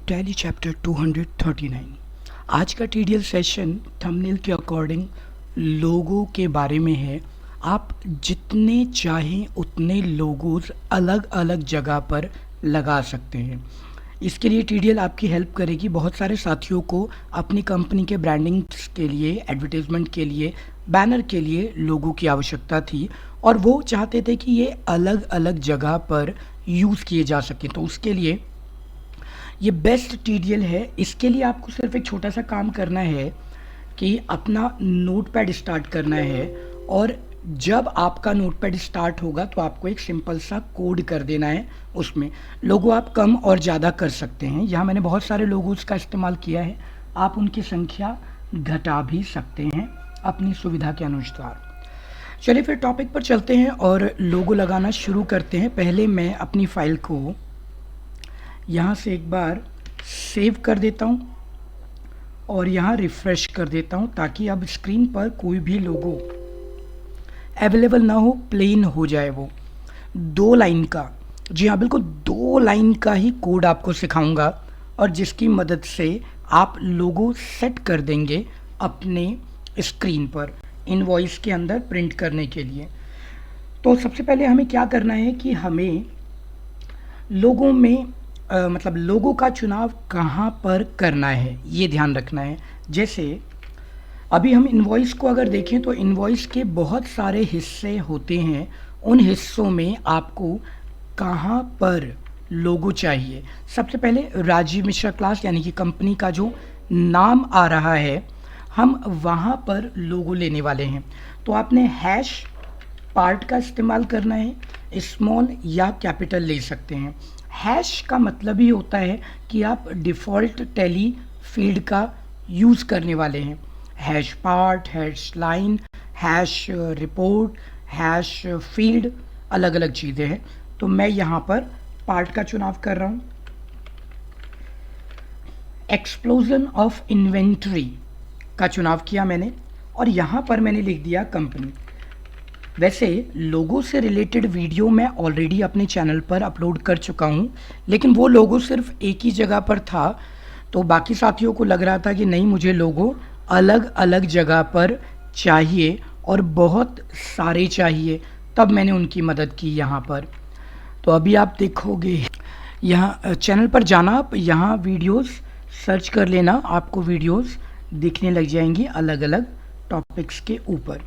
Tally chapter 239। आज का TDL session thumbnail के अकॉर्डिंग लोगों के बारे में है। आप जितने चाहें उतने लोगोज अलग अलग जगह पर लगा सकते हैं। इसके लिए टीडीएल आपकी हेल्प करेगी। बहुत सारे साथियों को अपनी कंपनी के ब्रांडिंग के लिए, एडवर्टाइजमेंट के लिए, बैनर के लिए लोगों की आवश्यकता थी और वो चाहते थे कि ये अलग अलग जगह पर यूज़ किए जा सकें। तो उसके लिए ये बेस्ट टीडीएल है। इसके लिए आपको सिर्फ एक छोटा सा काम करना है कि अपना नोटपैड स्टार्ट करना है और जब आपका नोटपैड स्टार्ट होगा तो आपको एक सिंपल सा कोड कर देना है। उसमें लोगो आप कम और ज़्यादा कर सकते हैं। यहाँ मैंने बहुत सारे लोगोस का इस्तेमाल किया है। आप उनकी संख्या घटा भी सकते हैं अपनी सुविधा के अनुसार। चलिए फिर टॉपिक पर चलते हैं और लोगो लगाना शुरू करते हैं। पहले मैं अपनी फाइल को यहाँ से एक बार सेव कर देता हूँ और यहाँ रिफ़्रेश कर देता हूँ ताकि अब स्क्रीन पर कोई भी लोगो अवेलेबल ना हो, प्लेन हो जाए। वो 2 लाइन का, जी हाँ बिल्कुल 2 लाइन का ही कोड आपको सिखाऊंगा और जिसकी मदद से आप लोगो सेट कर देंगे अपने स्क्रीन पर इनवॉइस के अंदर प्रिंट करने के लिए। तो सबसे पहले हमें क्या करना है कि हमें लोगों में मतलब लोगों का चुनाव कहाँ पर करना है ये ध्यान रखना है। जैसे अभी हम इनवॉइस को अगर देखें तो इनवॉइस के बहुत सारे हिस्से होते हैं। उन हिस्सों में आपको कहाँ पर लोगो चाहिए। सबसे पहले राजीव मिश्रा क्लास यानी कि कंपनी का जो नाम आ रहा है हम वहाँ पर लोगो लेने वाले हैं। तो आपने हैश पार्ट का इस्तेमाल करना है, स्मॉल या कैपिटल ले सकते हैं। हैश का मतलब ही होता है कि आप डिफ़ॉल्ट टैली फील्ड का यूज़ करने वाले हैं। Hash part, hash line, hash report, hash field अलग अलग चीज़ें हैं। तो मैं यहाँ पर पार्ट का चुनाव कर रहा हूँ। एक्सप्लोजन ऑफ इन्वेंट्री का चुनाव किया मैंने और यहाँ पर मैंने लिख दिया कंपनी। वैसे लोगो से रिलेटेड वीडियो मैं ऑलरेडी अपने चैनल पर अपलोड कर चुका हूँ, लेकिन वो लोगो सिर्फ एक ही जगह पर था तो बाकी साथियों को लग रहा था कि नहीं मुझे लोगो अलग अलग जगह पर चाहिए और बहुत सारे चाहिए, तब मैंने उनकी मदद की यहाँ पर। तो अभी आप देखोगे यहाँ चैनल पर जाना, आप यहाँ वीडियोस सर्च कर लेना, आपको वीडियोस दिखने लग जाएंगी अलग अलग टॉपिक्स के ऊपर।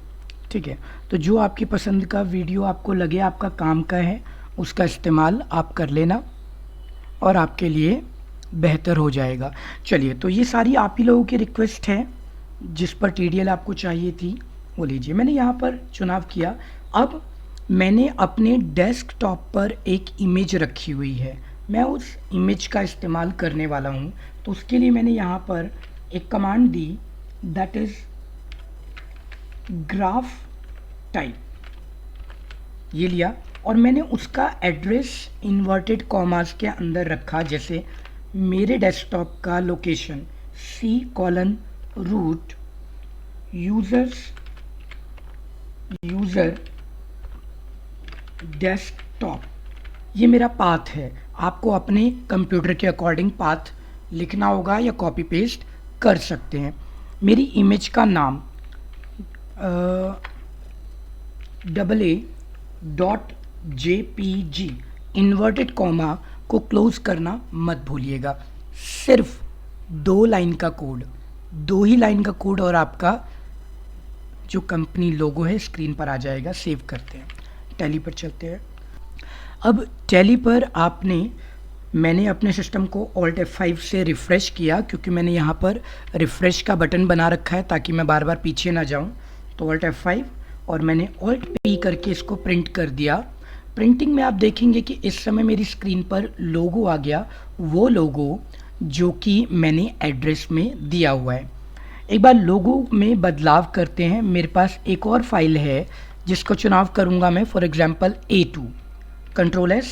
ठीक है, तो जो आपकी पसंद का वीडियो आपको लगे आपका काम का है उसका इस्तेमाल आप कर लेना और आपके लिए बेहतर हो जाएगा। चलिए, तो ये सारी आप ही लोगों की रिक्वेस्ट है जिस पर टीडीएल आपको चाहिए थी वो लीजिए। मैंने यहाँ पर चुनाव किया। अब मैंने अपने डेस्कटॉप पर एक इमेज रखी हुई है, मैं उस इमेज का इस्तेमाल करने वाला हूँ। तो उसके लिए मैंने यहाँ पर एक command the, that is graph type. ये लिया और मैंने उसका एड्रेस इन्वर्टेड कॉमास के अंदर रखा। जैसे मेरे डेस्कटॉप का लोकेशन C:रूट यूज़र डेस्कटॉप, ये मेरा पाथ है। आपको अपने कंप्यूटर के अकॉर्डिंग पाथ लिखना होगा या कॉपी पेस्ट कर सकते हैं। मेरी इमेज का नाम AA.jpg, इन्वर्टेड कॉमा को क्लोज करना मत भूलिएगा। सिर्फ 2 लाइन का कोड, 2 ही लाइन का कोड और आपका जो कंपनी लोगो है स्क्रीन पर आ जाएगा। सेव करते हैं, टैली पर चलते हैं। अब टैली पर मैंने अपने सिस्टम को Alt F5 से रिफ़्रेश किया क्योंकि मैंने यहाँ पर रिफ़्रेश का बटन बना रखा है ताकि मैं बार बार पीछे ना जाऊँ। तो Alt F5 और मैंने Alt P करके इसको प्रिंट कर दिया। प्रिंटिंग में आप देखेंगे कि इस समय मेरी स्क्रीन पर लोगो आ गया, वो लोगो जो कि मैंने एड्रेस में दिया हुआ है। एक बार लोगो में बदलाव करते हैं। मेरे पास एक और फाइल है जिसको चुनाव करूँगा मैं, for example A2। Ctrl+S,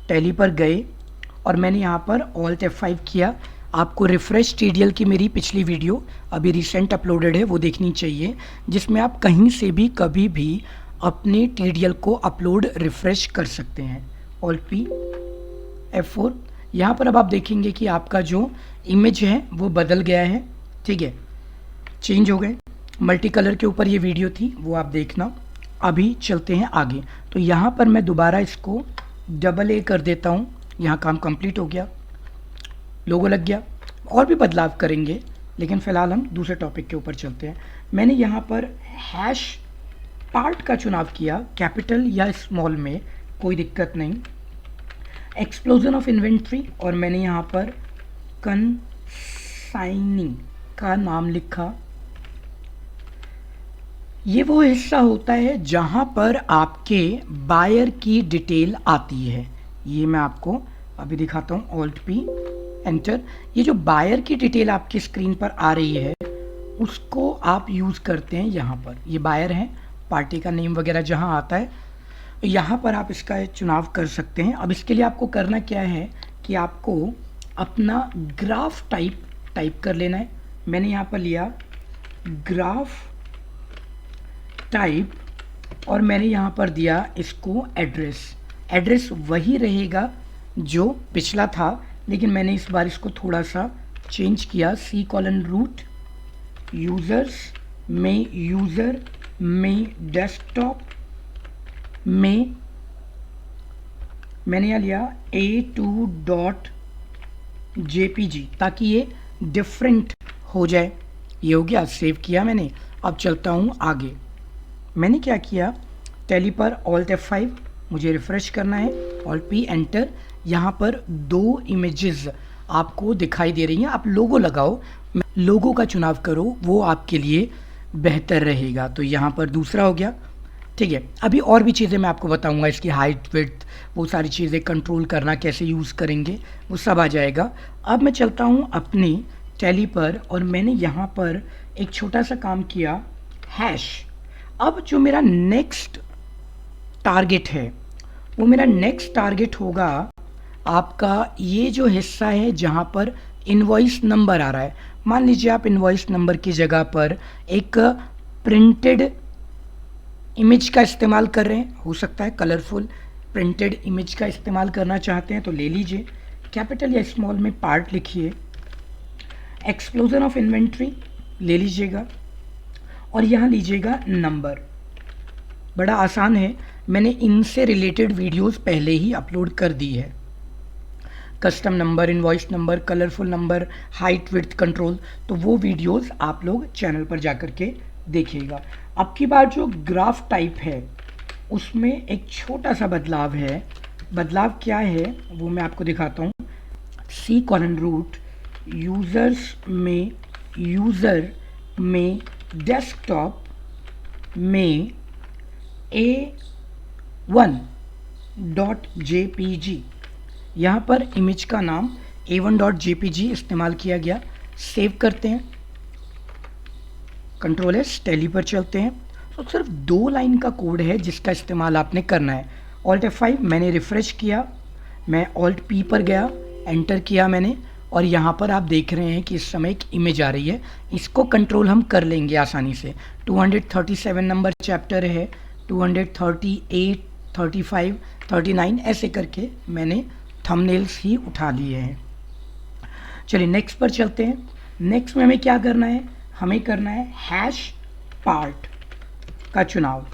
tally पर गए और मैंने यहाँ पर Alt F5 किया। आपको रिफ़्रेश टीडीएल की मेरी पिछली वीडियो अभी रिसेंट अपलोडेड है वो देखनी चाहिए, जिसमें आप कहीं से भी कभी भी अपने टीडीएल को अपलोड रिफ़्रेश कर सकते हैं। Alt P F4 यहाँ पर अब आप देखेंगे कि आपका जो इमेज है वो बदल गया है, ठीक है, चेंज हो गए। मल्टी कलर के ऊपर ये वीडियो थी, वो आप देखना। अभी चलते हैं आगे। तो यहाँ पर मैं दोबारा इसको AA कर देता हूँ। यहाँ काम कंप्लीट हो गया, लोगो लग गया। और भी बदलाव करेंगे, लेकिन फ़िलहाल हम दूसरे टॉपिक के ऊपर चलते हैं। मैंने यहाँ पर हैश पार्ट का चुनाव किया, कैपिटल या स्मॉल में कोई दिक्कत नहीं। एक्सप्लोजन ऑफ इन्वेंट्री, और मैंने यहाँ पर कंसाइनिंग का नाम लिखा। ये वो हिस्सा होता है जहाँ पर आपके बायर की डिटेल आती है। ये मैं आपको अभी दिखाता हूँ, Alt P एंटर। ये जो बायर की डिटेल आपकी स्क्रीन पर आ रही है उसको आप यूज़ करते हैं यहाँ पर। ये बायर है, पार्टी का नेम वगैरह जहाँ आता है यहाँ पर आप इसका चुनाव कर सकते हैं। अब इसके लिए आपको करना क्या है कि आपको अपना ग्राफ टाइप कर लेना है। मैंने यहाँ पर लिया ग्राफ टाइप, और मैंने यहाँ पर दिया इसको एड्रेस वही रहेगा जो पिछला था, लेकिन मैंने इस बार इसको थोड़ा सा चेंज किया। C:रूट यूज़र्स में यूज़र में डेस्कटॉप में मैंने यहाँ लिया A2.jpg, ताकि ये डिफरेंट हो जाए। ये हो गया, सेव किया मैंने। अब चलता हूँ आगे। मैंने क्या किया, टैली पर Alt F5 मुझे रिफ़्रेश करना है, Alt P एंटर। यहाँ पर 2 इमेजेस आपको दिखाई दे रही हैं। आप लोगो लगाओ, लोगो का चुनाव करो, वो आपके लिए बेहतर रहेगा। तो यहाँ पर दूसरा हो गया, ठीक है। अभी और भी चीज़ें मैं आपको बताऊंगा, इसकी हाइट विड्थ, वो सारी चीज़ें कंट्रोल करना कैसे यूज़ करेंगे, वो सब आ जाएगा। अब मैं चलता हूँ अपनी टैली पर, और मैंने यहाँ पर एक छोटा सा काम किया, हैश। अब जो मेरा नेक्स्ट टारगेट है, वो मेरा नेक्स्ट टारगेट होगा आपका ये जो हिस्सा है जहाँ पर इनवॉइस नंबर आ रहा है। मान लीजिए आप इनवॉइस नंबर की जगह पर एक प्रिंटेड इमेज का इस्तेमाल कर रहे हैं, हो सकता है कलरफुल प्रिंटेड इमेज का इस्तेमाल करना चाहते हैं तो ले लीजिए। कैपिटल या स्मॉल में पार्ट लिखिए, एक्सप्लोजन ऑफ इन्वेंट्री ले लीजिएगा, और यहाँ लीजिएगा नंबर। बड़ा आसान है, मैंने इनसे रिलेटेड वीडियोस पहले ही अपलोड कर दी है। Custom number, invoice number, colourful number, height width control, तो वो वीडियोस आप लोग चैनल पर जाकर के देखिएगा। अब की बार जो ग्राफ टाइप है उसमें एक छोटा सा बदलाव है। बदलाव क्या है वो मैं आपको दिखाता हूँ। C:रूट यूज़र में डेस्कटॉप में A1.jpg, यहाँ पर इमेज का नाम A1.jpg इस्तेमाल किया गया। सेव करते हैं, कंट्रोल एस, टैली पर चलते हैं। तो सिर्फ 2 लाइन का कोड है जिसका इस्तेमाल आपने करना है। Alt F5 मैंने रिफ़्रेश किया, मैं Alt P पर गया, एंटर किया मैंने, और यहाँ पर आप देख रहे हैं कि इस समय एक इमेज आ रही है। इसको कंट्रोल हम कर लेंगे आसानी से। 237 नंबर चैप्टर है, 238, 35, 39 ऐसे करके मैंने थंबनेल्स ही उठा लिए हैं। चलिए नेक्स्ट पर चलते हैं। नेक्स्ट में हमें क्या करना है, हमें करना है हैश पार्ट का चुनाव,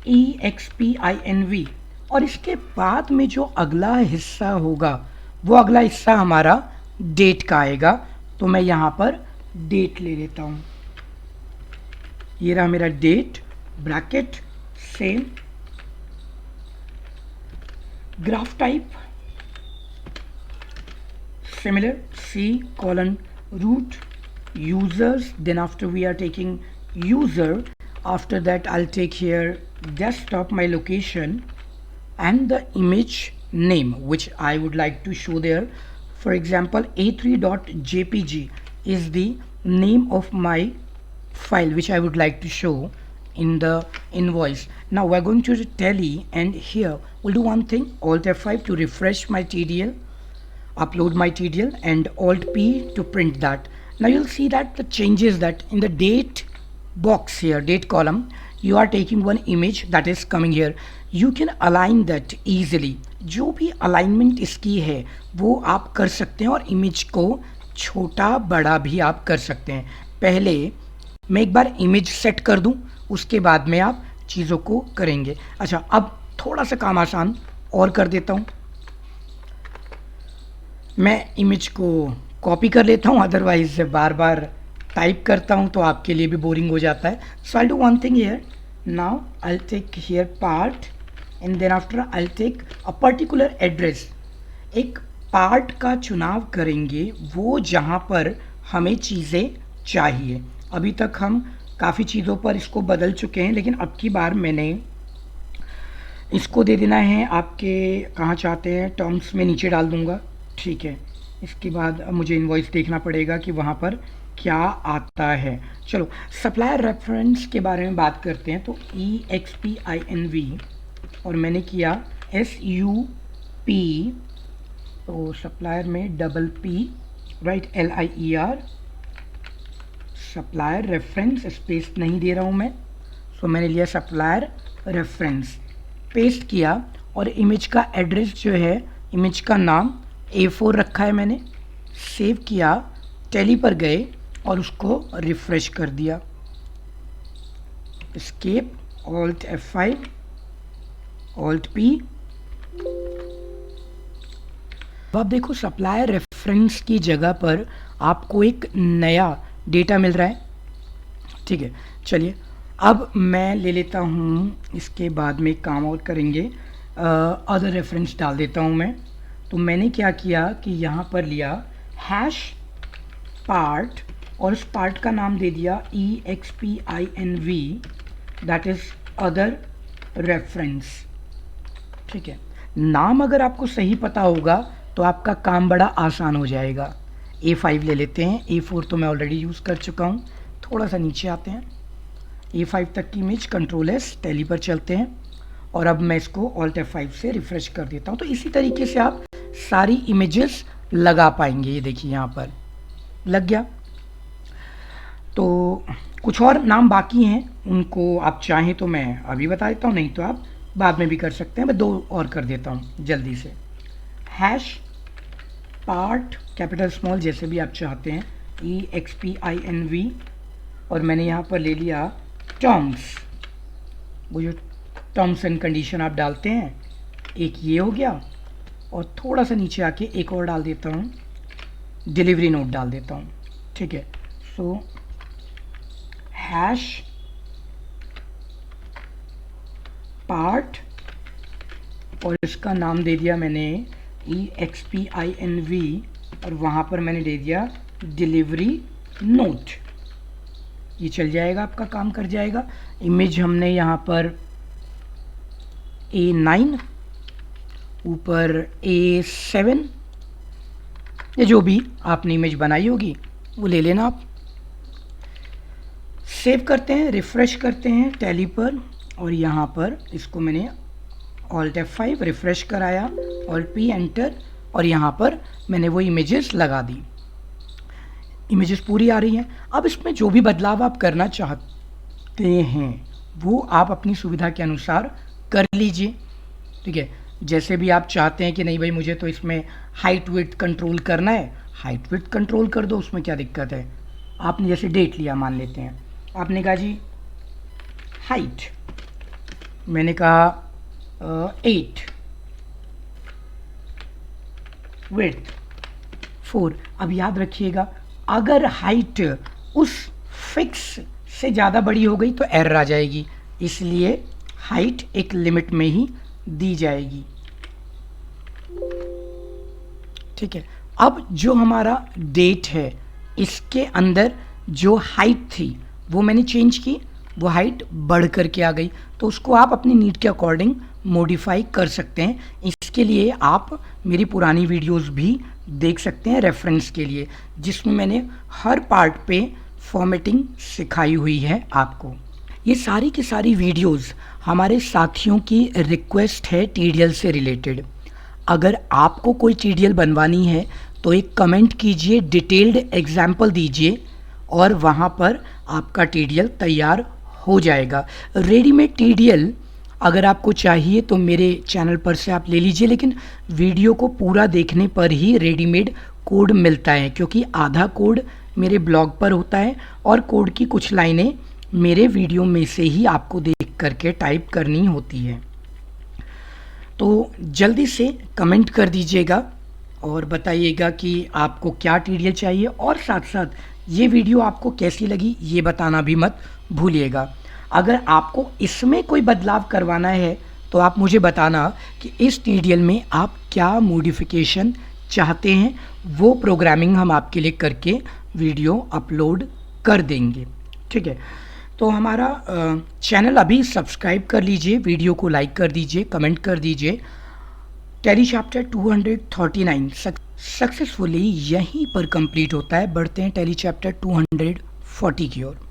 EXPINV, और इसके बाद में जो अगला हिस्सा होगा वो अगला हिस्सा हमारा डेट का आएगा। तो मैं यहाँ पर डेट ले लेता हूँ। ये रहा मेरा date, bracket, same, graph type similar, C root users, then after we are taking user, after that I'll take here desktop, my location, and the image name which I would like to show there. For example, A3.jpg is the name of my file which I would like to show in the invoice. Now we're going to tally, and here we'll do one thing, Alt F5 to refresh my TDL, upload my TDL, and Alt P to print that. Now you'll see that the changes that in the date box here, date column, you are taking one image that is coming here. You can align that easily. जो भी alignment इसकी है वो आप कर सकते हैं और इमेज को छोटा बड़ा भी आप कर सकते हैं। पहले मैं एक बार इमेज सेट कर दूं, उसके बाद में आप चीज़ों को करेंगे। अच्छा, अब थोड़ा सा काम आसान और कर देता हूं। मैं इमेज को कॉपी कर लेता हूं, अदरवाइज बार बार टाइप करता हूं तो आपके लिए भी बोरिंग हो जाता है। So I do one thing here, now I take here part and then after I take a particular address. एक पार्ट का चुनाव करेंगे वो जहाँ पर हमें चीज़ें चाहिए। अभी तक हम काफ़ी चीज़ों पर इसको बदल चुके हैं, लेकिन अब की बार मैंने इसको दे देना है आपके कहाँ चाहते हैं टर्म्स में नीचे डाल दूँगा, ठीक है। इसके बाद अब मुझे इनवॉइस देखना पड़ेगा कि वहाँ पर क्या आता है। चलो सप्लायर रेफरेंस के बारे में बात करते हैं। तो EXPINV और मैंने किया SUP, तो सप्लायर में double P, right, LIER, supplier reference, space नहीं दे रहा हूँ मैं। सो मैंने लिया सप्लायर रेफरेंस, पेस्ट किया और इमेज का एड्रेस जो है, इमेज का नाम A4 रखा है मैंने, सेव किया, टैली पर गए और उसको रिफ्रेश कर दिया। Escape, alt F5, alt P। अब आप देखो सप्लायर रेफरेंस की जगह पर आपको एक नया डेटा मिल रहा है, ठीक है। चलिए अब मैं ले लेता हूँ, इसके बाद में एक काम और करेंगे, अदर रेफरेंस डाल देता हूँ मैं। तो मैंने क्या किया कि यहाँ पर लिया हैश पार्ट और उस पार्ट का नाम दे दिया EXPINV, that is other reference, ठीक है। नाम अगर आपको सही पता होगा तो आपका काम बड़ा आसान हो जाएगा। A5 ले लेते हैं, A4 तो मैं ऑलरेडी यूज़ कर चुका हूँ। थोड़ा सा नीचे आते हैं, A5 तक की इमेज, कंट्रोल S, टैली पर चलते हैं और अब मैं इसको ऑल्ट F5 से रिफ़्रेश कर देता हूँ। तो इसी तरीके से आप सारी इमेजेस लगा पाएंगे। ये देखिए यहाँ पर लग गया। तो कुछ और नाम बाकी हैं, उनको आप चाहें तो मैं अभी बता देता हूँ, नहीं तो आप बाद में भी कर सकते हैं। मैं 2 और कर देता हूँ जल्दी से। हैश पार्ट, कैपिटल स्मॉल जैसे भी आप चाहते हैं, EXPINV और मैंने यहाँ पर ले लिया टर्म्स, वो जो टर्म्स एंड कंडीशन आप डालते हैं, एक ये हो गया और थोड़ा सा नीचे आके एक और डाल देता हूँ, डिलीवरी नोट डाल देता हूँ, ठीक है। सो हैश पार्ट और इसका नाम दे दिया मैंने EXPINV और वहाँ पर मैंने दे दिया डिलीवरी नोट। ये चल जाएगा, आपका काम कर जाएगा। इमेज हमने यहाँ पर A9, ऊपर A7, या जो भी आपने इमेज बनाई होगी वो ले लेना आप। सेव करते हैं, रिफ़्रेश करते हैं टैली पर और यहाँ पर इसको मैंने ऑल्ट F5 रिफ़्रेश कराया, ऑल्ट P एंटर और यहाँ पर मैंने वो इमेजेस लगा दी। इमेजेस पूरी आ रही हैं। अब इसमें जो भी बदलाव आप करना चाहते हैं वो आप अपनी सुविधा के अनुसार कर लीजिए, ठीक है। जैसे भी आप चाहते हैं कि नहीं भाई मुझे तो इसमें हाइट विड्थ कंट्रोल करना है, हाइट विड्थ कंट्रोल कर दो, उसमें क्या दिक्कत है। आपने जैसे डेट लिया, मान लेते हैं, आपने कहा जी हाइट, मैंने कहा 8, विड्थ 4। अब याद रखिएगा अगर हाइट उस फिक्स से ज़्यादा बड़ी हो गई तो एरर आ जाएगी, इसलिए हाइट एक लिमिट में ही दी जाएगी, ठीक है। अब जो हमारा डेट है इसके अंदर जो हाइट थी वो मैंने चेंज की, वो हाइट बढ़ कर के आ गई, तो उसको आप अपनी नीड के अकॉर्डिंग मॉडिफाई कर सकते हैं। इसके लिए आप मेरी पुरानी वीडियोस भी देख सकते हैं रेफरेंस के लिए, जिसमें मैंने हर पार्ट पे फॉर्मेटिंग सिखाई हुई है आपको। ये सारी की सारी वीडियोस हमारे साथियों की रिक्वेस्ट है TDL से रिलेटेड। अगर आपको कोई TDL बनवानी है तो एक कमेंट कीजिए, डिटेल्ड एग्जाम्पल दीजिए और वहाँ पर आपका TDL तैयार हो जाएगा। रेडीमेड TDL अगर आपको चाहिए तो मेरे चैनल पर से आप ले लीजिए, लेकिन वीडियो को पूरा देखने पर ही रेडीमेड कोड मिलता है, क्योंकि आधा कोड मेरे ब्लॉग पर होता है और कोड की कुछ लाइनें मेरे वीडियो में से ही आपको देख करके टाइप करनी होती है। तो जल्दी से कमेंट कर दीजिएगा और बताइएगा कि आपको क्या ट्यूटोरियल चाहिए, और साथ साथ ये वीडियो आपको कैसी लगी ये बताना भी मत भूलिएगा। अगर आपको इसमें कोई बदलाव करवाना है तो आप मुझे बताना कि इस ट्यूटोरियल में आप क्या मॉडिफिकेशन चाहते हैं, वो प्रोग्रामिंग हम आपके लिए करके वीडियो अपलोड कर देंगे। ठीक है, तो हमारा चैनल अभी सब्सक्राइब कर लीजिए, वीडियो को लाइक कर दीजिए, कमेंट कर दीजिए। टैली चैप्टर 239 सक्सेसफुली यहीं पर कंप्लीट होता है। बढ़ते हैं टैली चैप्टर 240 की ओर।